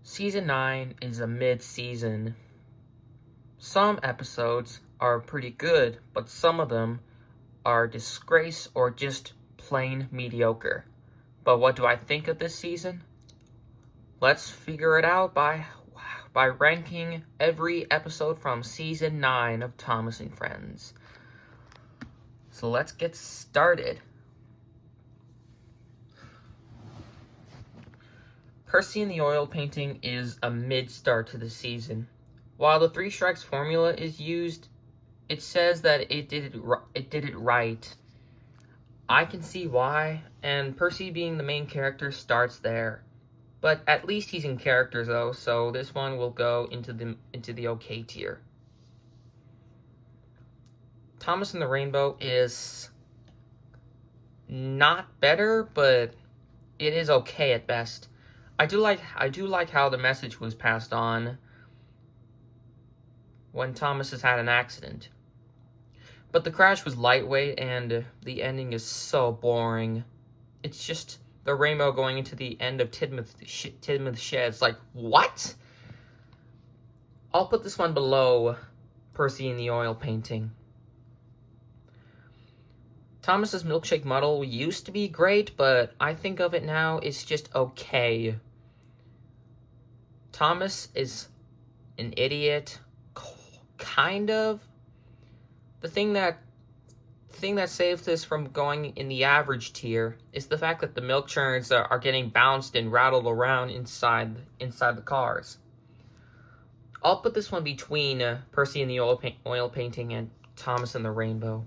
Season 9 is a mid-season. Some episodes are pretty good, but some of them are disgrace or just plain mediocre. But what do I think of this season? Let's figure it out by ranking every episode from Season 9 of Thomas and Friends. So let's get started. Percy and the Oil Painting is a mid-start to the season. While the Three Strikes formula is used, it says that it did it right. I can see why, and Percy being the main character starts there. But at least he's in character though, so this one will go into the okay tier. Thomas and the Rainbow is not better, but it is okay at best. I do like how the message was passed on when Thomas has had an accident. But the crash was lightweight and the ending is so boring. It's just the rainbow going into the end of Tidmouth Sheds. Like, what? I'll put this one below Percy and the Oil Painting. Thomas's milkshake muddle used to be great, but I think of it now, it's just okay. Thomas is an idiot, kind of. The thing that saves this from going in the average tier is the fact that the milk churns are getting bounced and rattled around inside the cars. I'll put this one between Percy and the Oil Painting and Thomas and the Rainbow.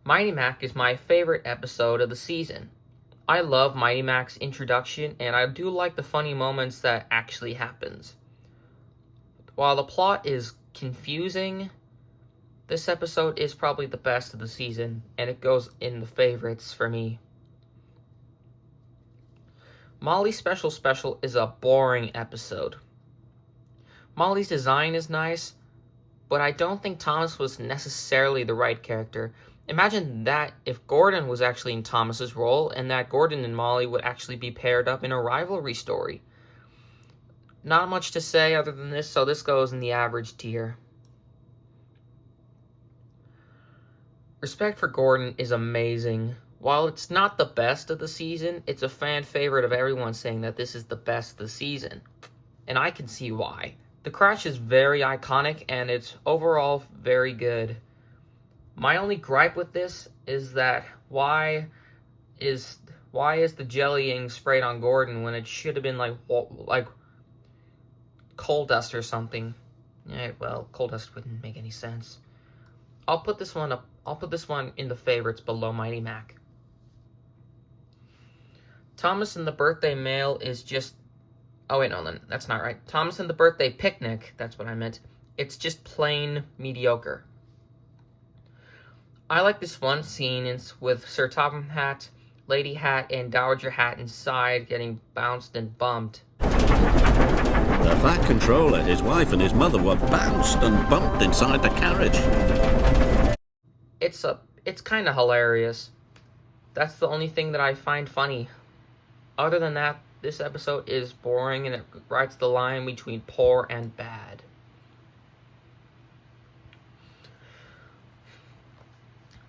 Mighty Mac is my favorite episode of the season. I love Mighty Mac's introduction, and I do like the funny moments that actually happens. While the plot is confusing, this episode is probably the best of the season, and it goes in the favorites for me. Molly's Special is a boring episode. Molly's design is nice, but I don't think Thomas was necessarily the right character. Imagine that if Gordon was actually in Thomas's role, and that Gordon and Molly would actually be paired up in a rivalry story. Not much to say other than this, so this goes in the average tier. Respect for Gordon is amazing. While it's not the best of the season, it's a fan favorite of everyone saying that this is the best of the season. And I can see why. The crash is very iconic, and it's overall very good. My only gripe with this is that why is the jellying sprayed on Gordon when it should have been like coal dust or something? Yeah, well, coal dust wouldn't make any sense. I'll put this one in the favorites below Mighty Mac. Thomas and the Birthday Mail is just... Oh wait, no, that's not right. Thomas and the Birthday Picnic, that's what I meant. It's just plain mediocre. I like this one scene with Sir Topham Hatt, Lady Hat, and Dowager Hat inside getting bounced and bumped. The Fat Controller, his wife, and his mother were bounced and bumped inside the carriage. It's kind of hilarious. That's the only thing that I find funny. Other than that, this episode is boring and it writes the line between poor and bad.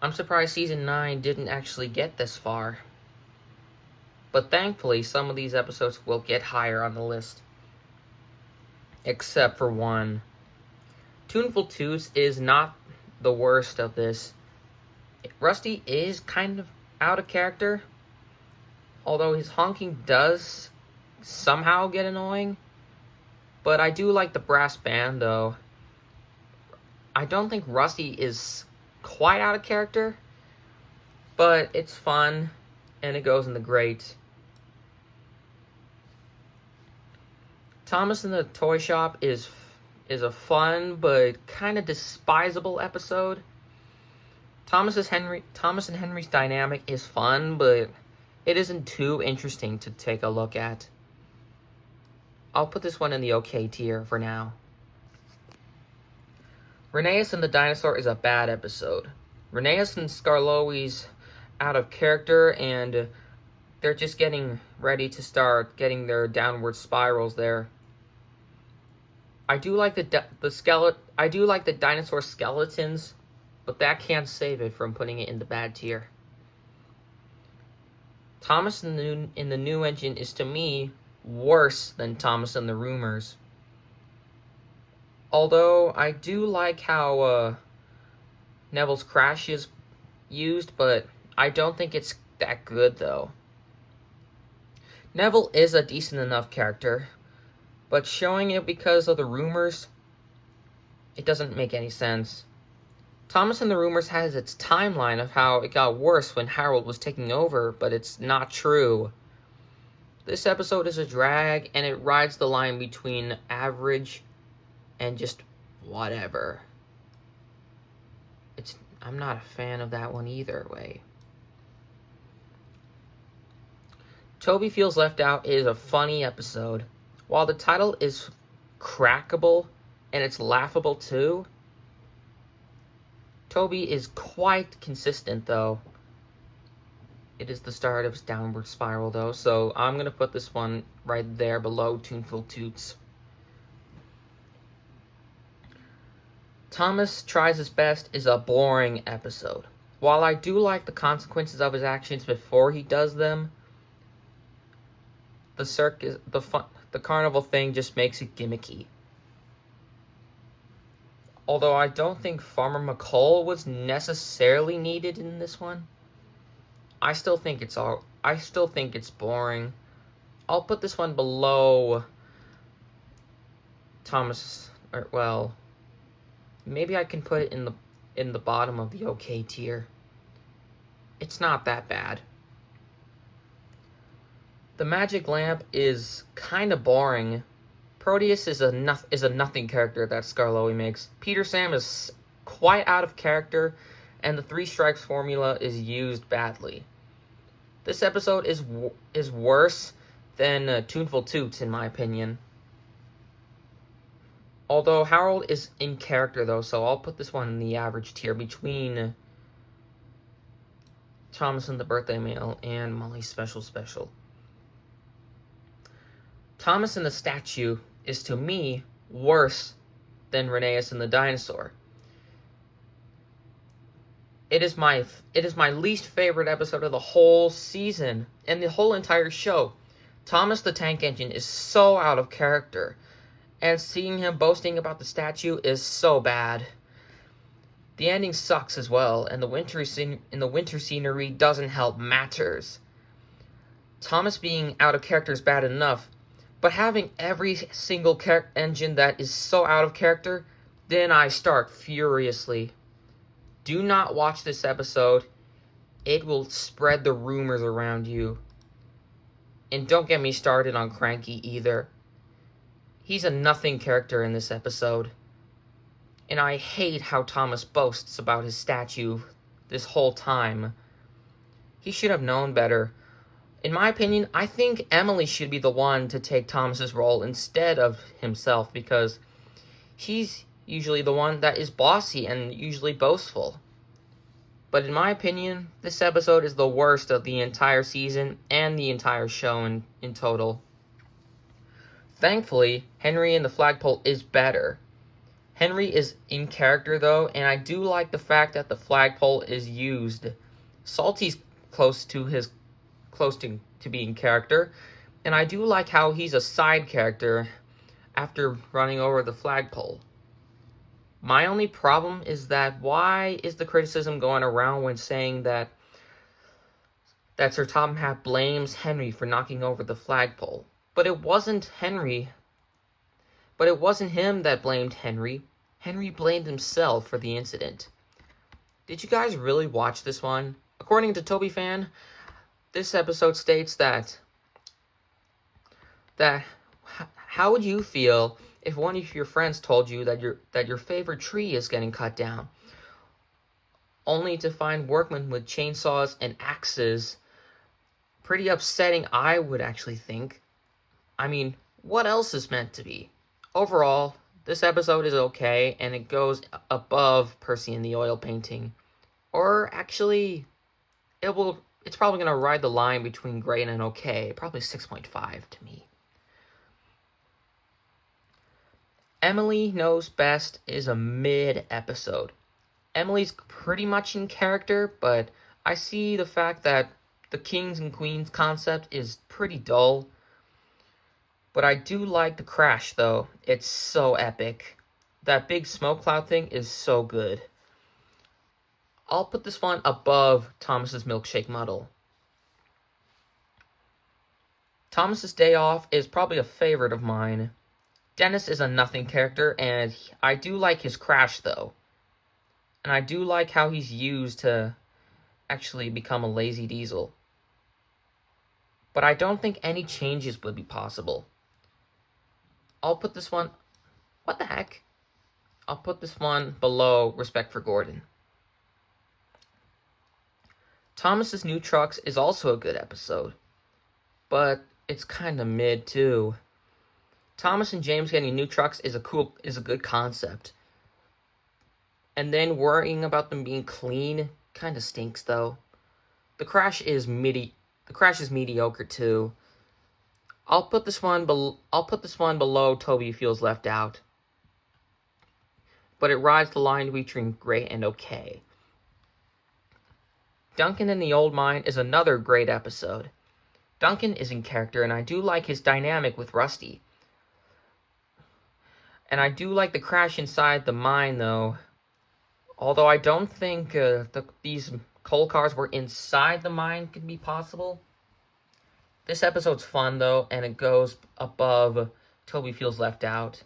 I'm surprised Season 9 didn't actually get this far. But thankfully, some of these episodes will get higher on the list. Except for one. Tuneful Toots is not the worst of this. Rusty is kind of out of character. Although his honking does somehow get annoying. But I do like the brass band, though. I don't think Rusty is quite out of character, but it's fun, and it goes in the great. Thomas in the Toy Shop is a fun but kind of despisable episode. Thomas and Henry's dynamic is fun, but it isn't too interesting to take a look at. I'll put this one in the okay tier for now. Rheneas and the Dinosaur is a bad episode. Rheneas and Skarloey's out of character, and they're just getting ready to start getting their downward spirals there. I do like I do like the dinosaur skeletons, but that can't save it from putting it in the bad tier. Thomas in the new engine is, to me, worse than Thomas in the rumors. Although I do like how Neville's crash is used, but I don't think it's that good though. Neville is a decent enough character, but showing it because of the rumors, it doesn't make any sense. Thomas in the Rumors has its timeline of how it got worse when Harold was taking over, but it's not true. This episode is a drag, and it rides the line between average and just whatever. I'm not a fan of that one either way. Toby Feels Left Out is a funny episode. While the title is crackable, and it's laughable too, Toby is quite consistent, though. It is the start of his downward spiral, though, so I'm going to put this one right there below Tuneful Toots. Thomas Tries His Best is a boring episode. While I do like the consequences of his actions before he does them, the carnival thing just makes it gimmicky. Although I don't think Farmer McColl was necessarily needed in this one, I still think it's boring. I'll put this one below Thomas. Well, maybe I can put it in the bottom of the okay tier. It's not that bad. The Magic Lamp is kind of boring. Proteus is a nothing character that Skarloey makes. Peter Sam is quite out of character, and the Three Strikes formula is used badly. This episode is worse than Tuneful Toots, in my opinion. Although Harold is in character, though, so I'll put this one in the average tier between Thomas and the Birthday Mail and Molly's Special. Thomas and the Statue is, to me, worse than Rheneas and the Dinosaur. It is my least favorite episode of the whole season and the whole entire show. Thomas the Tank Engine is so out of character, and seeing him boasting about the statue is so bad. The ending sucks as well, and the winter scenery doesn't help matters. Thomas being out of character is bad enough, but having every single engine that is so out of character, then I start furiously. Do not watch this episode. It will spread the rumors around you. And don't get me started on Cranky either. He's a nothing character in this episode. And I hate how Thomas boasts about his statue this whole time. He should have known better. In my opinion, I think Emily should be the one to take Thomas's role instead of himself, because he's usually the one that is bossy and usually boastful. But in my opinion, this episode is the worst of the entire season and the entire show in total. Thankfully, Henry and the Flagpole is better. Henry is in character though, and I do like the fact that the flagpole is used. Salty's close to being character, and I do like how he's a side character after running over the flagpole. My only problem is that why is the criticism going around when saying that Sir Topham Hatt blames Henry for knocking over the flagpole? But it wasn't Henry. But it wasn't him that blamed Henry. Henry blamed himself for the incident. Did you guys really watch this one? According to Toby Fan, this episode states that how would you feel if one of your friends told you that your favorite tree is getting cut down, only to find workmen with chainsaws and axes? Pretty upsetting, I would actually think. I mean, what else is meant to be? Overall, this episode is okay, and it goes above Percy and the Oil Painting. Or actually, it will It's probably going to ride the line between great and okay. Probably 6.5 to me. Emily Knows Best is a mid-episode. Emily's pretty much in character, but I see the fact that the kings and queens concept is pretty dull. But I do like the crash, though. It's so epic. That big smoke cloud thing is so good. I'll put this one above Thomas's Milkshake Muddle. Thomas's Day Off is probably a favorite of mine. Dennis is a nothing character, and I do like his crash, though. And I do like how he's used to actually become a lazy diesel. But I don't think any changes would be possible. I'll put this one... What the heck? I'll put this one below Respect for Gordon. Thomas's New Trucks is also a good episode. But it's kind of mid, too. Thomas and James getting new trucks is a good concept. And then worrying about them being clean kind of stinks, though. The crash is mediocre too. I'll put this one below Toby Feels Left Out. But it rides the line between great and okay. Duncan in the Old Mine is another great episode. Duncan is in character, and I do like his dynamic with Rusty. And I do like the crash inside the mine, though. Although I don't think these coal cars were inside the mine could be possible. This episode's fun, though, and it goes above Toby Feels Left Out.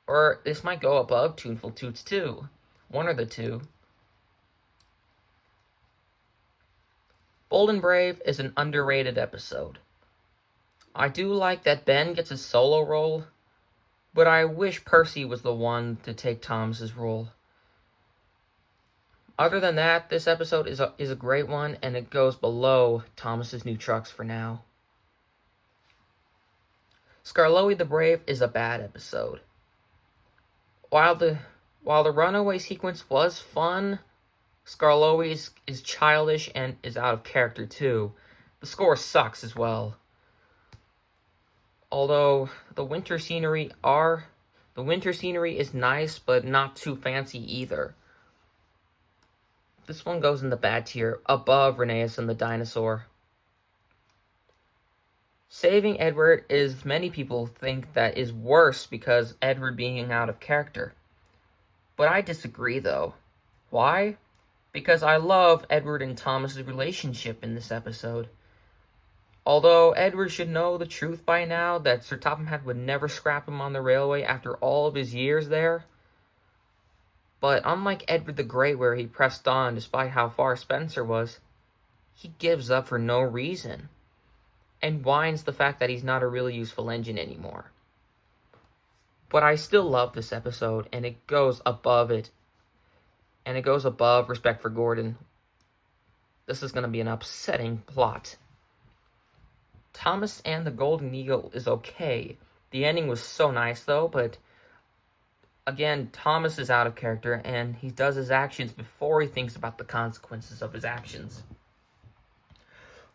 Or this might go above Tuneful Toots, too. One or the two. Bold and Brave is an underrated episode. I do like that Ben gets a solo role, but I wish Percy was the one to take Thomas's role. Other than that, this episode is a great one, and it goes below Thomas's New Trucks for now. Skarloey the Brave is a bad episode. While the runaway sequence was fun, Skarloey is childish and is out of character too. The score sucks as well. Although the winter scenery is nice, but not too fancy either. This one goes in the bad tier, above Rheneas and the Dinosaur. Saving Edward is, many people think, that is worse because Edward being out of character. But I disagree, though. Why? Because I love Edward and Thomas's relationship in this episode. Although Edward should know the truth by now that Sir Topham Hatt would never scrap him on the railway after all of his years there. But unlike Edward the Great, where he pressed on despite how far Spencer was, he gives up for no reason, and whines the fact that he's not a really useful engine anymore. But I still love this episode, and it goes above it. And it goes above Respect for Gordon. This is going to be an upsetting plot. Thomas and the Golden Eagle is okay. The ending was so nice, though, but again, Thomas is out of character, and he does his actions before he thinks about the consequences of his actions.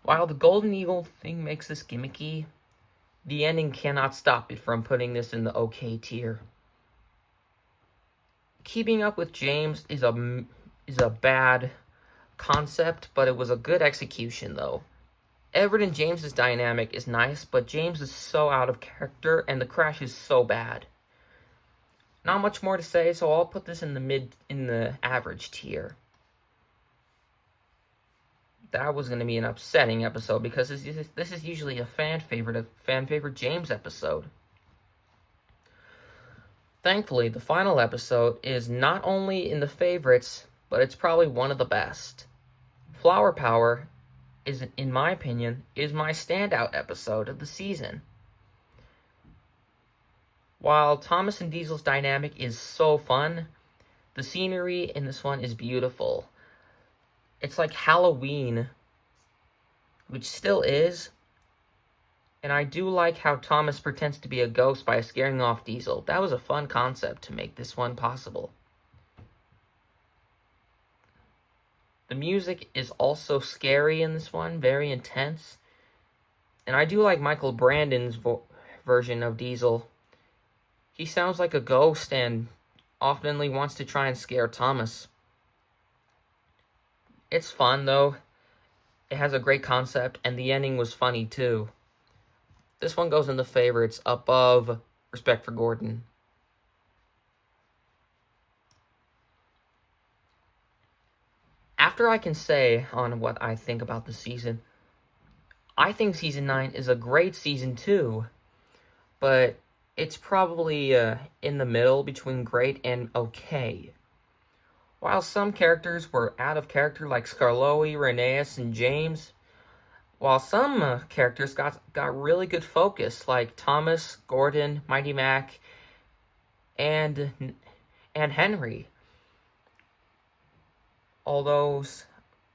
While the Golden Eagle thing makes this gimmicky, the ending cannot stop it from putting this in the okay tier. Keeping Up with James is a bad concept, but it was a good execution, though. Everett and James's dynamic is nice, but James is so out of character, and the crash is so bad. Not much more to say, so I'll put this in the average tier. That was going to be an upsetting episode because this is usually a fan favorite James episode. Thankfully, the final episode is not only in the favorites, but it's probably one of the best. Flower Power is, in my opinion, is my standout episode of the season. While Thomas and Diesel's dynamic is so fun, the scenery in this one is beautiful. It's like Halloween, which still is, and I do like how Thomas pretends to be a ghost by scaring off Diesel. That was a fun concept to make this one possible. The music is also scary in this one, very intense. And I do like Michael Brandon's version of Diesel. He sounds like a ghost and oftenly wants to try and scare Thomas. It's fun, though. It has a great concept, and the ending was funny, too. This one goes in the favorites above Respect for Gordon. After I can say on what I think about the season, I think Season 9 is a great season, too. But it's probably in the middle between great and okay. While some characters were out of character like Skarloey, Rheneas, and James, while some characters got really good focus like Thomas, Gordon, Mighty Mac, and Henry. Although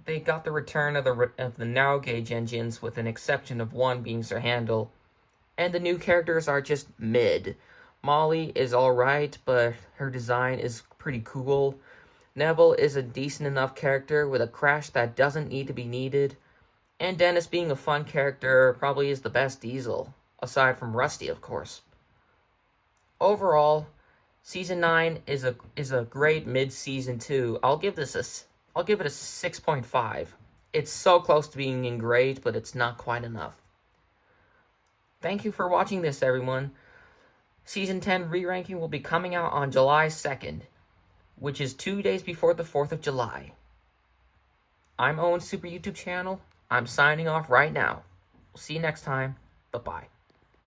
they got the return of the narrow gauge engines, with an exception of one being Sir Handel, and the new characters are just mid. Molly is alright, but her design is pretty cool. Neville is a decent enough character with a crash that doesn't need to be needed. And Dennis, being a fun character, probably is the best Diesel, aside from Rusty, of course. Overall, Season 9 is a great mid-season 2. I'll give it a 6.5. It's so close to being great, but it's not quite enough. Thank you for watching this, everyone. Season 10 re-ranking will be coming out on July 2nd, which is 2 days before the 4th of July. I'm Owen's Super YouTube channel. I'm signing off right now. We'll see you next time. Bye-bye.